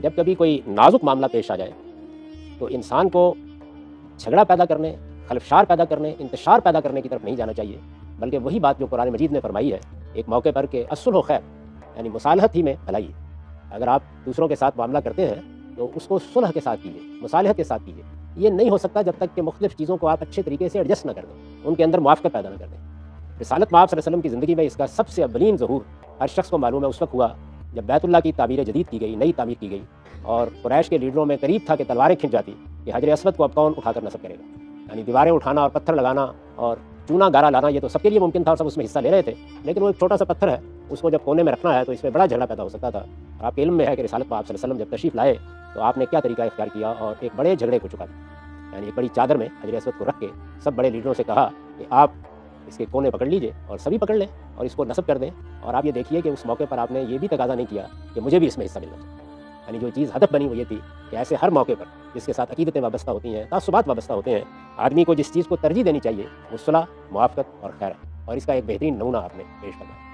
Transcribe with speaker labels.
Speaker 1: جب کبھی کوئی نازک معاملہ پیش آ جائے تو انسان کو جھگڑا پیدا کرنے، خلفشار پیدا کرنے، انتشار پیدا کرنے کی طرف نہیں جانا چاہیے، بلکہ وہی بات جو قرآن مجید نے فرمائی ہے ایک موقع پر کہ الصلح خیر، یعنی مصالحت ہی میں بھلائی ہے۔ اگر آپ دوسروں کے ساتھ معاملہ کرتے ہیں تو اس کو صلح کے ساتھ کیجیے، مصالحت کے ساتھ کیجیے۔ یہ نہیں ہو سکتا جب تک کہ مختلف چیزوں کو آپ اچھے طریقے سے ایڈجسٹ نہ کر دیں، ان کے اندر موافقت پیدا نہ کر دیں۔ رسالت مآب صلی اللہ علیہ وسلم کی زندگی میں اس کا سب سے اولین ظہور ہر شخص کو معلوم ہے اس وقت ہوا جب بیت اللہ کی تعمیر جدید کی گئی، نئی تعمیر کی گئی، اور قریش کے لیڈروں میں قریب تھا کہ تلواریں کھنچ جاتی کہ حجر اسود کو اب کون اٹھا کر نصب کرے گا۔ یعنی دیواریں اٹھانا اور پتھر لگانا اور چونا گارا لانا یہ تو سب کے لیے ممکن تھا اور سب اس میں حصہ لے رہے تھے، لیکن وہ ایک چھوٹا سا پتھر ہے، اس کو جب کونے میں رکھنا ہے تو اس میں بڑا جھگڑا پیدا ہو سکتا تھا۔ آپ کے علم میں ہے کہ رسالت مآب صلی اللہ علیہ وسلم جب تشریف لائے تو آپ نے کیا طریقہ اختیار کیا اور ایک بڑے جھگڑے کو چکا دیا۔ یعنی ایک بڑی چادر میں حجر اسود کو رکھ کے سب بڑے لیڈروں سے کہا کہ آپ اس کے کونے پکڑ لیجئے اور سبھی پکڑ لیں اور اس کو نصب کر دیں، اور آپ یہ دیکھیے کہ اس موقع پر آپ نے یہ بھی تقاضا نہیں کیا کہ مجھے بھی اس میں حصہ ملنا چاہیے۔ یعنی جو چیز ہدف بنی وہ یہ تھی کہ ایسے ہر موقع پر جس کے ساتھ عقیدتیں وابستہ ہوتی ہیں، تعصبات وابستہ ہوتے ہیں، آدمی کو جس چیز کو ترجیح دینی چاہیے وہ صلح، موافقت اور خیر ہے، اور اس کا ایک بہترین نمونہ آپ نے پیش کرنا ہے۔